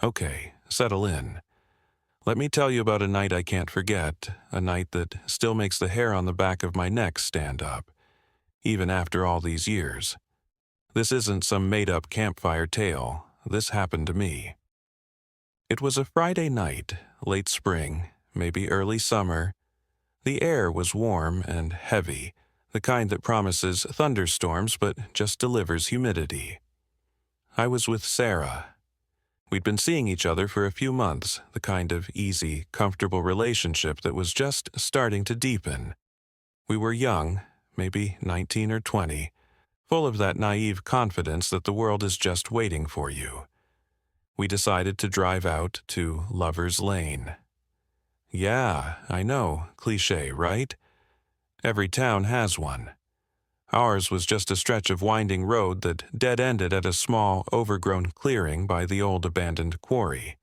Okay, settle in. Let me tell you about a night I can't forget, a night that still makes the hair on the back of my neck stand up, even after all these years. This isn't some made-up campfire tale. This happened to me. It was a Friday night, late spring, maybe early summer. The air was warm and heavy, the kind that promises thunderstorms but just delivers humidity. I was with Sarah. We'd been seeing each other for a few months, the kind of easy, comfortable relationship that was just starting to deepen. We were young, maybe 19 or 20, full of that naive confidence that the world is just waiting for you. We decided to drive out to Lover's Lane. Yeah, I know, cliché, right? Every town has one. Ours was just a stretch of winding road that dead-ended at a small, overgrown clearing by the old abandoned quarry.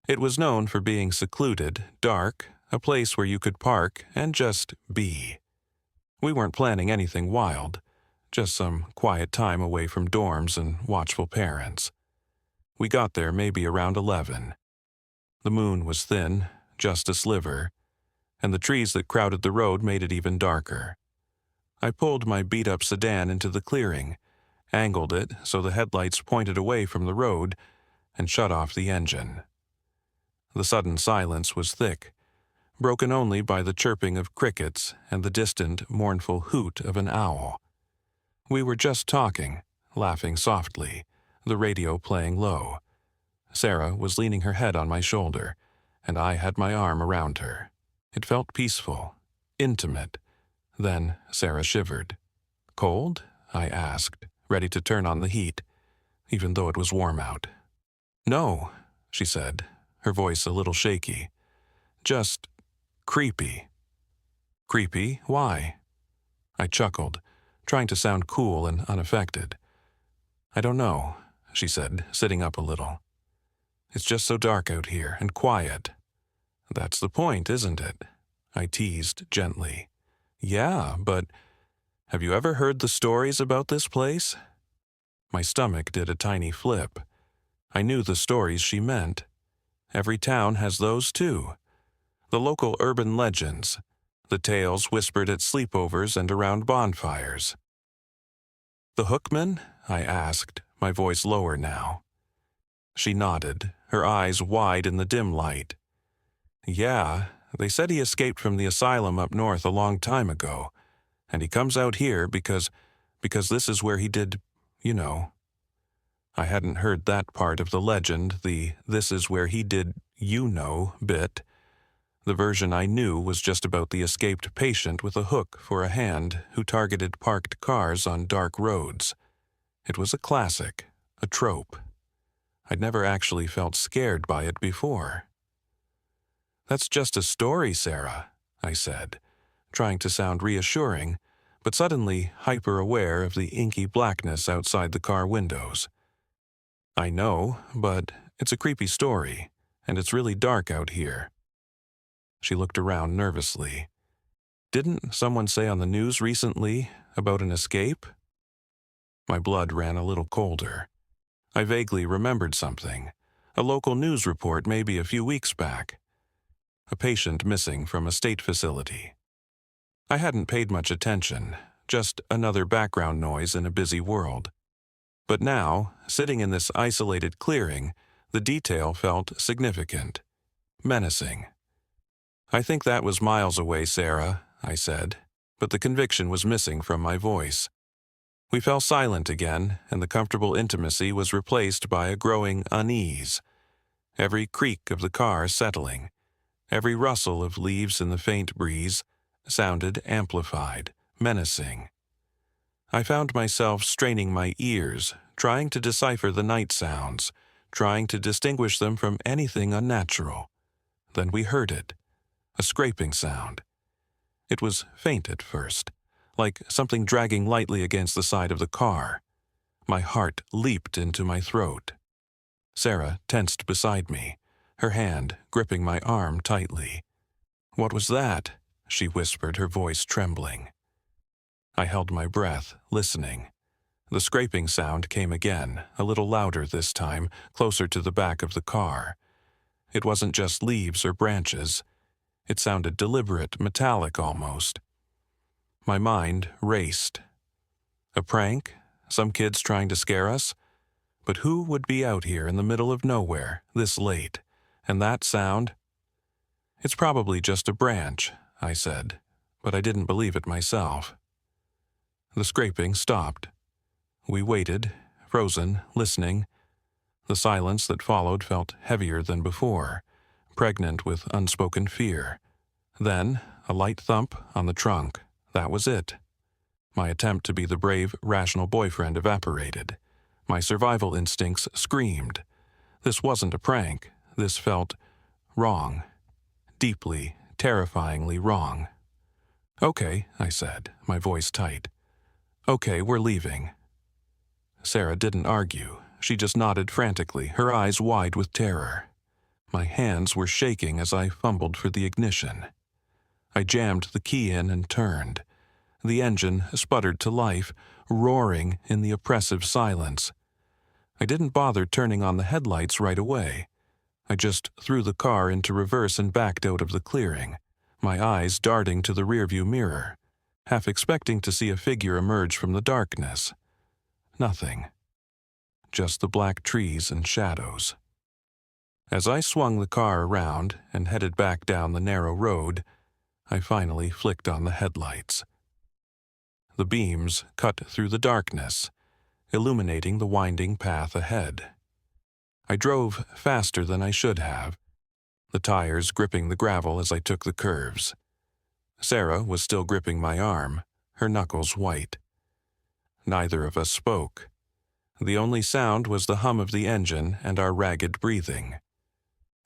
It was known for being secluded, dark, a place where you could park and just be. We weren't planning anything wild, just some quiet time away from dorms and watchful parents. We got there maybe around 11. The moon was thin, just a sliver, and the trees that crowded the road made it even darker. I pulled my beat-up sedan into the clearing, angled it so the headlights pointed away from the road, and shut off the engine. The sudden silence was thick, broken only by the chirping of crickets and the distant, mournful hoot of an owl. We were just talking, laughing softly, the radio playing low. Sarah was leaning her head on my shoulder, and I had my arm around her. It felt peaceful, intimate. Then Sarah shivered. Cold? I asked, ready to turn on the heat, even though it was warm out. No, she said, her voice a little shaky. Just creepy. Creepy? Why? I chuckled, trying to sound cool and unaffected. I don't know, she said, sitting up a little. It's just so dark out here and quiet. That's the point, isn't it? I teased gently. Yeah, but have you ever heard the stories about this place? My stomach did a tiny flip. I knew the stories she meant. Every town has those too. The local urban legends, the tales whispered at sleepovers and around bonfires. The Hookman? I asked, my voice lower now. She nodded, her eyes wide in the dim light. Yeah, they said he escaped from the asylum up north a long time ago, and he comes out here because this is where he did, you know. I hadn't heard that part of the legend, the "this is where he did, you know" bit. The version I knew was just about the escaped patient with a hook for a hand who targeted parked cars on dark roads. It was a classic, a trope. I'd never actually felt scared by it before. That's just a story, Sarah, I said, trying to sound reassuring, but suddenly hyper-aware of the inky blackness outside the car windows. I know, but it's a creepy story, and it's really dark out here. She looked around nervously. Didn't someone say on the news recently about an escape? My blood ran a little colder. I vaguely remembered something, a local news report maybe a few weeks back. A patient missing from a state facility. I hadn't paid much attention, just another background noise in a busy world. But now, sitting in this isolated clearing, the detail felt significant, menacing. I think that was miles away, Sarah, I said, but the conviction was missing from my voice. We fell silent again, and the comfortable intimacy was replaced by a growing unease. Every creak of the car settling, every rustle of leaves in the faint breeze sounded amplified, menacing. I found myself straining my ears, trying to decipher the night sounds, trying to distinguish them from anything unnatural. Then we heard it, a scraping sound. It was faint at first, like something dragging lightly against the side of the car. My heart leaped into my throat. Sarah tensed beside me, her hand gripping my arm tightly. "What was that?" she whispered, her voice trembling. I held my breath, listening. The scraping sound came again, a little louder this time, closer to the back of the car. It wasn't just leaves or branches. It sounded deliberate, metallic almost. My mind raced. A prank? Some kids trying to scare us? But who would be out here in the middle of nowhere, this late? And that sound? It's probably just a branch, I said, but I didn't believe it myself. The scraping stopped. We waited, frozen, listening. The silence that followed felt heavier than before, pregnant with unspoken fear. Then, a light thump on the trunk. That was it. My attempt to be the brave, rational boyfriend evaporated. My survival instincts screamed. This wasn't a prank. This felt wrong. Deeply, terrifyingly wrong. "Okay," I said, my voice tight. "Okay, we're leaving." Sarah didn't argue. She just nodded frantically, her eyes wide with terror. My hands were shaking as I fumbled for the ignition. I jammed the key in and turned. The engine sputtered to life, roaring in the oppressive silence. I didn't bother turning on the headlights right away. I just threw the car into reverse and backed out of the clearing, my eyes darting to the rearview mirror, half expecting to see a figure emerge from the darkness. Nothing. Just the black trees and shadows. As I swung the car around and headed back down the narrow road, I finally flicked on the headlights. The beams cut through the darkness, illuminating the winding path ahead. I drove faster than I should have, the tires gripping the gravel as I took the curves. Sarah was still gripping my arm, her knuckles white. Neither of us spoke. The only sound was the hum of the engine and our ragged breathing.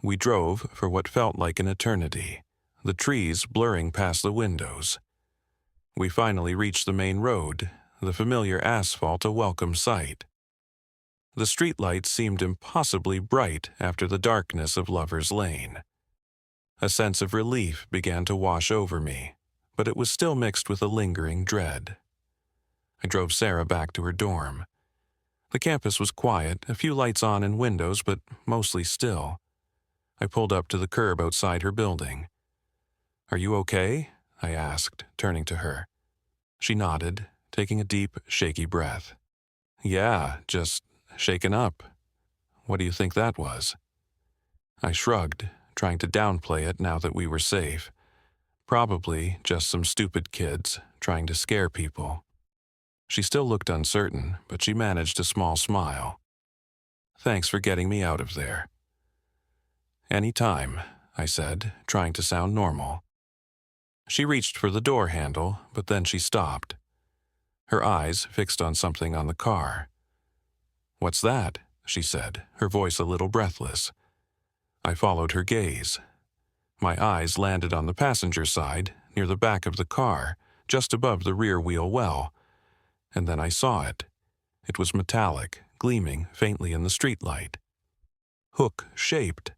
We drove for what felt like an eternity, the trees blurring past the windows. We finally reached the main road, the familiar asphalt a welcome sight. The streetlights seemed impossibly bright after the darkness of Lover's Lane. A sense of relief began to wash over me, but it was still mixed with a lingering dread. I drove Sarah back to her dorm. The campus was quiet, a few lights on in windows, but mostly still. I pulled up to the curb outside her building. "Are you okay?" I asked, turning to her. She nodded, taking a deep, shaky breath. "Yeah, just shaken up. What do you think that was?" I shrugged, trying to downplay it now that we were safe. Probably just some stupid kids trying to scare people. She still looked uncertain, but she managed a small smile. "Thanks for getting me out of there." "Any time," I said, trying to sound normal. She reached for the door handle, but then she stopped. Her eyes fixed on something on the car. "What's that?" she said, her voice a little breathless. I followed her gaze. My eyes landed on the passenger side, near the back of the car, just above the rear wheel well. And then I saw it. It was metallic, gleaming faintly in the streetlight. Hook-shaped.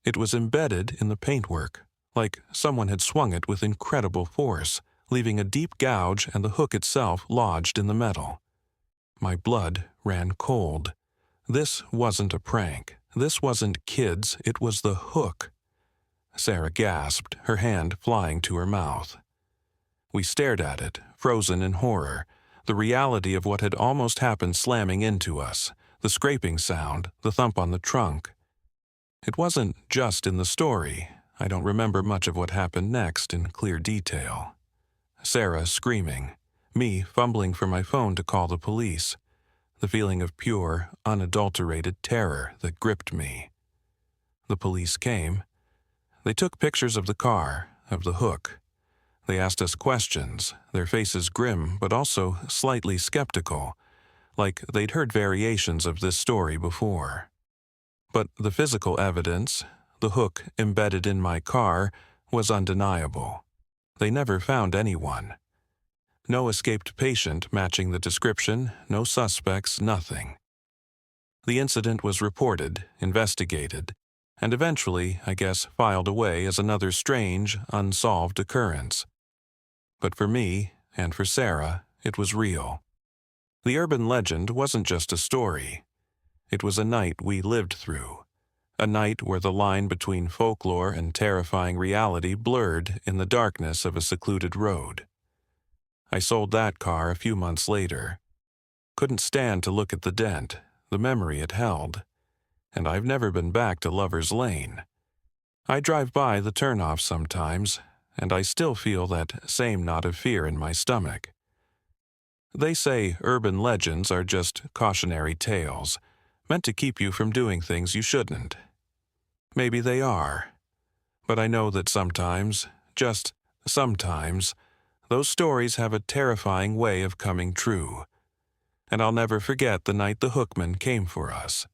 It was embedded in the paintwork, like someone had swung it with incredible force, leaving a deep gouge and the hook itself lodged in the metal. My blood ran cold. This wasn't a prank. This wasn't kids. It was the hook. Sarah gasped, her hand flying to her mouth. We stared at it, frozen in horror, the reality of what had almost happened slamming into us, the scraping sound, the thump on the trunk. It wasn't just in the story. I don't remember much of what happened next in clear detail. Sarah screaming, me fumbling for my phone to call the police, the feeling of pure, unadulterated terror that gripped me. The police came. They took pictures of the car, of the hook. They asked us questions, their faces grim but also slightly skeptical, like they'd heard variations of this story before. But the physical evidence, the hook embedded in my car, was undeniable. They never found anyone. No escaped patient matching the description, no suspects, nothing. The incident was reported, investigated, and eventually, I guess, filed away as another strange, unsolved occurrence. But for me, and for Sarah, it was real. The urban legend wasn't just a story. It was a night we lived through. A night where the line between folklore and terrifying reality blurred in the darkness of a secluded road. I sold that car a few months later. Couldn't stand to look at the dent, the memory it held. And I've never been back to Lover's Lane. I drive by the turnoff sometimes, and I still feel that same knot of fear in my stomach. They say urban legends are just cautionary tales, meant to keep you from doing things you shouldn't. Maybe they are. But I know that sometimes, just sometimes, those stories have a terrifying way of coming true. And I'll never forget the night the Hookman came for us.